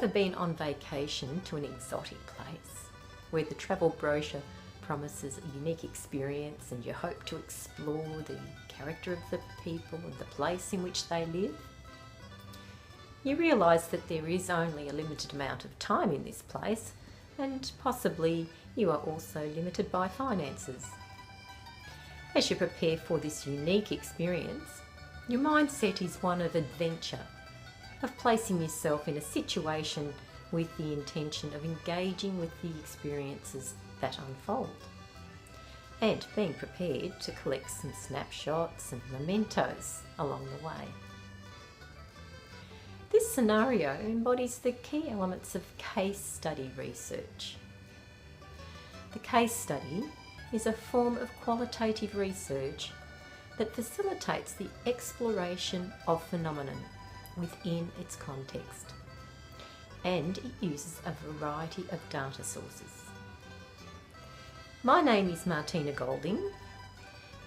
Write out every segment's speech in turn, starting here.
ever been on vacation to an exotic place where the travel brochure promises a unique experience and you hope to explore the character of the people and the place in which they live? You realise that there is only a limited amount of time in this place, and possibly you are also limited by finances. As you prepare for this unique experience, your mindset is one of adventure, of placing yourself in a situation with the intention of engaging with the experiences that unfold, and being prepared to collect some snapshots and mementos along the way. This scenario embodies the key elements of case study research. The case study is a form of qualitative research that facilitates the exploration of phenomenon within its context, and it uses a variety of data sources. My name is Martina Golding,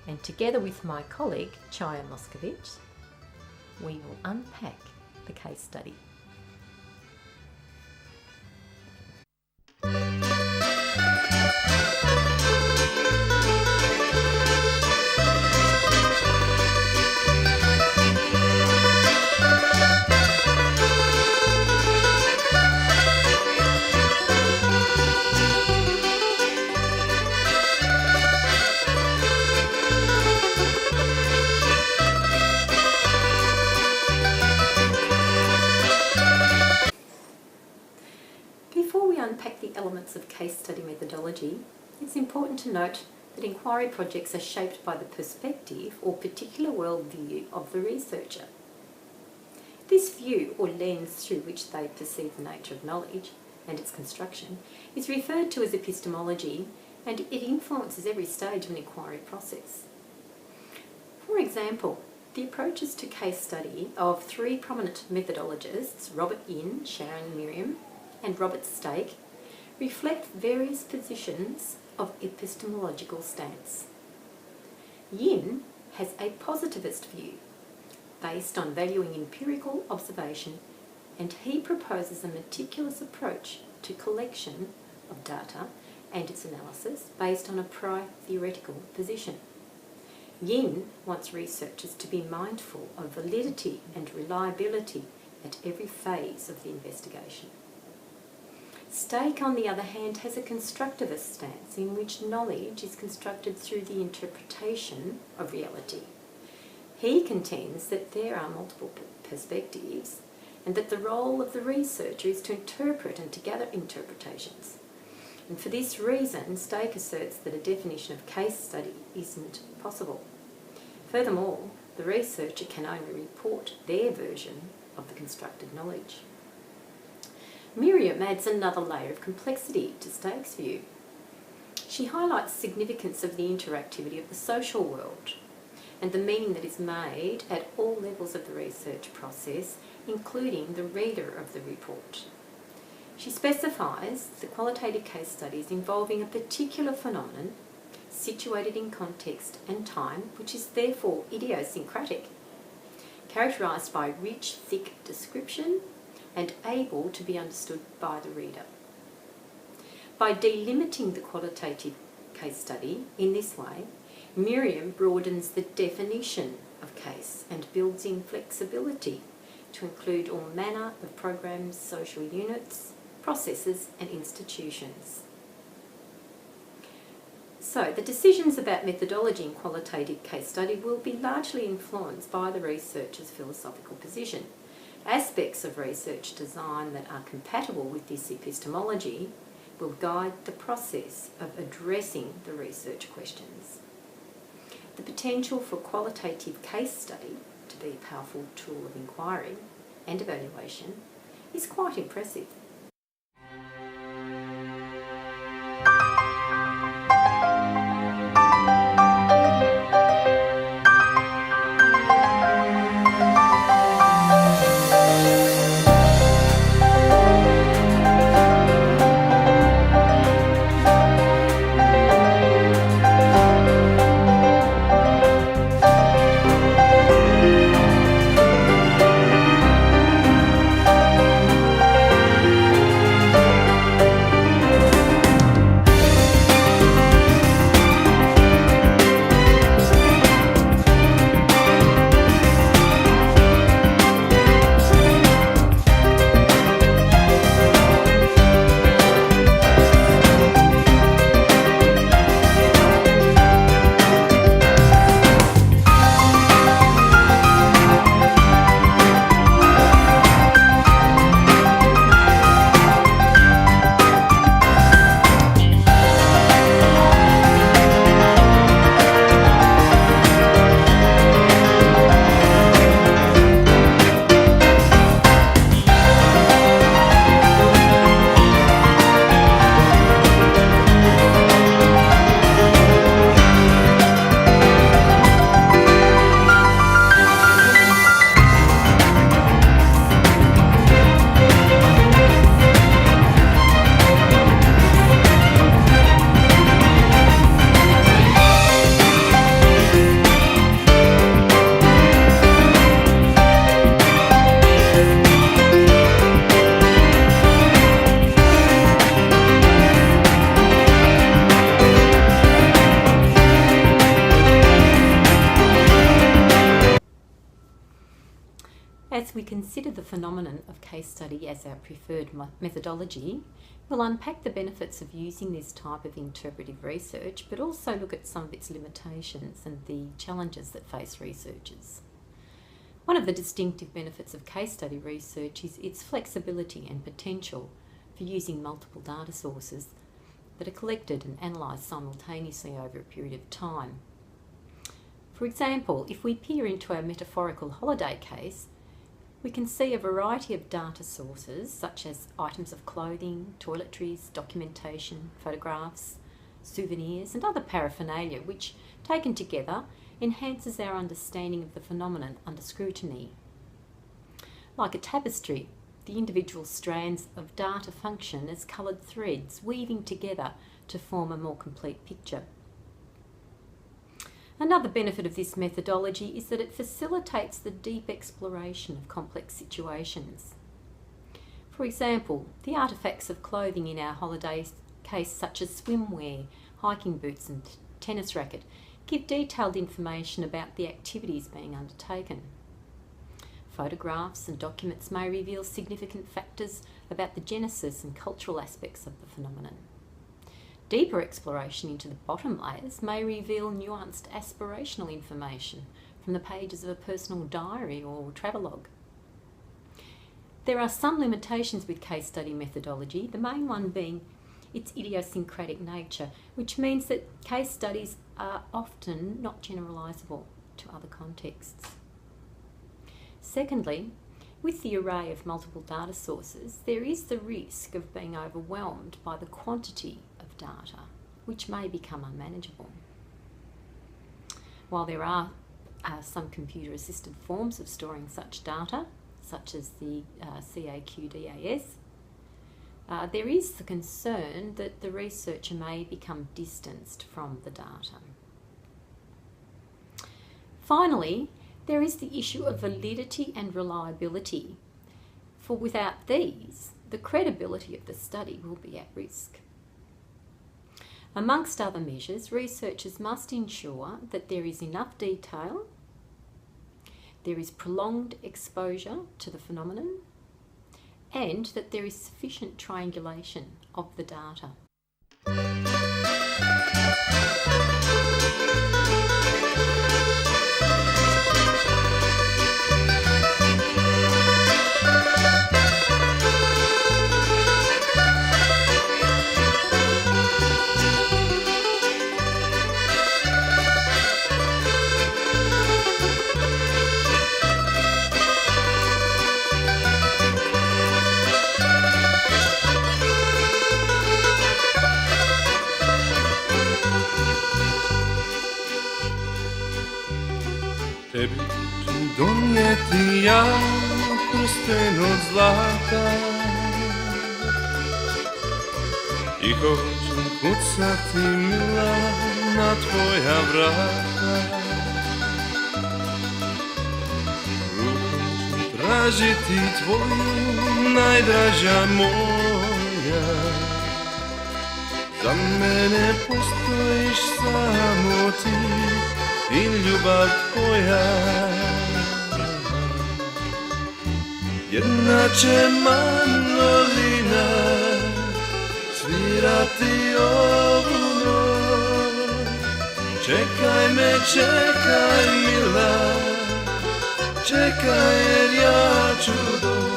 and together with my colleague Chaya Moskovich, we will unpack the case study. Before we unpack the elements of case study methodology, it's important to note that inquiry projects are shaped by the perspective or particular worldview of the researcher. This view or lens through which they perceive the nature of knowledge and its construction is referred to as epistemology, and it influences every stage of an inquiry process. For example, the approaches to case study of three prominent methodologists, Robert Yin, Sharon Miriam, and Robert Stake, reflect various positions of epistemological stance. Yin has a positivist view based on valuing empirical observation, and he proposes a meticulous approach to collection of data and its analysis based on a prior theoretical position. Yin wants researchers to be mindful of validity and reliability at every phase of the investigation. Stake, on the other hand, has a constructivist stance in which knowledge is constructed through the interpretation of reality. He contends that there are multiple perspectives and that the role of the researcher is to interpret and to gather interpretations. And for this reason, Stake asserts that a definition of case study isn't possible. Furthermore, the researcher can only report their version of the constructed knowledge. Miriam adds another layer of complexity to Stake's view. She highlights the significance of the interactivity of the social world and the meaning that is made at all levels of the research process, including the reader of the report. She specifies the qualitative case studies involving a particular phenomenon situated in context and time, which is therefore idiosyncratic, characterised by rich, thick description and able to be understood by the reader. By delimiting the qualitative case study in this way, Miriam broadens the definition of case and builds in flexibility to include all manner of programs, social units, processes and institutions. So, the decisions about methodology in qualitative case study will be largely influenced by the researcher's philosophical position. Aspects of research design that are compatible with this epistemology will guide the process of addressing the research questions. The potential for qualitative case study to be a powerful tool of inquiry and evaluation is quite impressive. consider the phenomenon of case study as our preferred methodology, we'll unpack the benefits of using this type of interpretive research, but also look at some of its limitations and the challenges that face researchers. One of the distinctive benefits of case study research is its flexibility and potential for using multiple data sources that are collected and analysed simultaneously over a period of time. For example, if we peer into our metaphorical holiday case, we can see a variety of data sources such as items of clothing, toiletries, documentation, photographs, souvenirs and other paraphernalia which, taken together, enhances our understanding of the phenomenon under scrutiny. Like a tapestry, the individual strands of data function as coloured threads weaving together to form a more complete picture. Another benefit of this methodology is that it facilitates the deep exploration of complex situations. For example, the artefacts of clothing in our holiday case, such as swimwear, hiking boots and tennis racket, give detailed information about the activities being undertaken. Photographs and documents may reveal significant factors about the genesis and cultural aspects of the phenomenon. Deeper exploration into the bottom layers may reveal nuanced aspirational information from the pages of a personal diary or travelogue. There are some limitations with case study methodology, the main one being its idiosyncratic nature, which means that case studies are often not generalisable to other contexts. Secondly, with the array of multiple data sources, there is the risk of being overwhelmed by the quantity of data, which may become unmanageable. While there are some computer-assisted forms of storing such data, such as the CAQDAS, there is the concern that the researcher may become distanced from the data. Finally, there is the issue of validity and reliability, for without these, the credibility of the study will be at risk. Amongst other measures, researchers must ensure that there is enough detail, there is prolonged exposure to the phenomenon, and that there is sufficient triangulation of the data. Tebi ću donijeti ja prsten od zlata i hoću kucati mila na tvoja vrata. Rukom ću tražiti tvoju, najdraža moja. Za mene postojiš samo ti i ljubav tvoja. Jedna će mandolina svirati ovu noć. Čekaj me, čekaj mila, čekaj jer ja ću doći.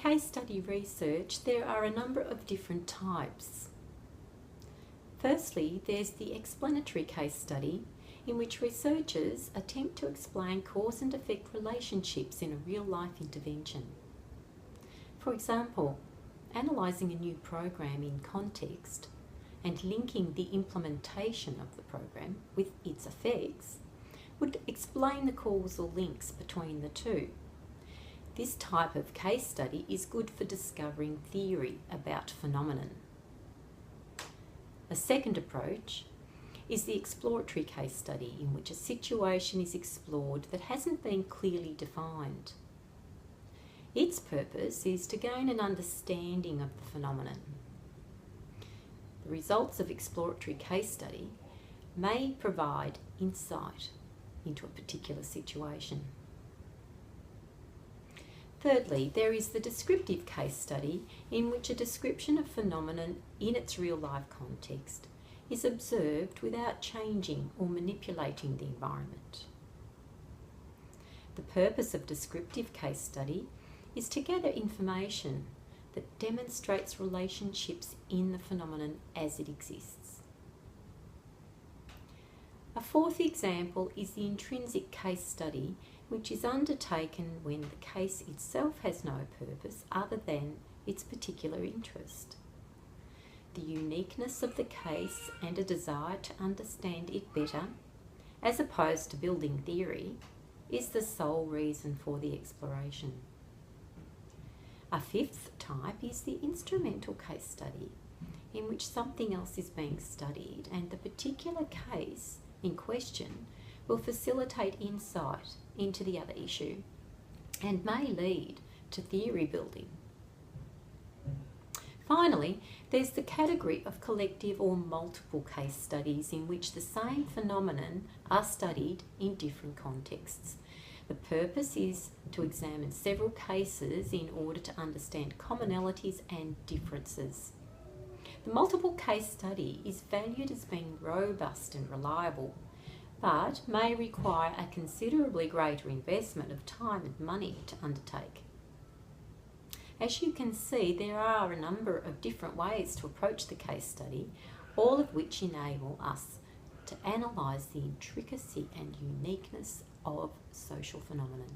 Case study research, there are a number of different types. Firstly, there's the explanatory case study, in which researchers attempt to explain cause and effect relationships in a real-life intervention. For example, analysing a new program in context and linking the implementation of the program with its effects would explain the causal links between the two. This type of case study is good for discovering theory about phenomenon. A second approach is the exploratory case study, in which a situation is explored that hasn't been clearly defined. Its purpose is to gain an understanding of the phenomenon. The results of exploratory case study may provide insight into a particular situation. Thirdly, there is the descriptive case study, in which a description of phenomenon in its real-life context is observed without changing or manipulating the environment. The purpose of descriptive case study is to gather information that demonstrates relationships in the phenomenon as it exists. A fourth example is the intrinsic case study, which is undertaken when the case itself has no purpose other than its particular interest. The uniqueness of the case and a desire to understand it better, as opposed to building theory, is the sole reason for the exploration. A fifth type is the instrumental case study, in which something else is being studied and the particular case in question will facilitate insight into the other issue and may lead to theory building. Finally, there's the category of collective or multiple case studies, in which the same phenomenon are studied in different contexts. The purpose is to examine several cases in order to understand commonalities and differences. The multiple case study is valued as being robust and reliable, but may require a considerably greater investment of time and money to undertake. As you can see, there are a number of different ways to approach the case study, all of which enable us to analyse the intricacy and uniqueness of social phenomenon.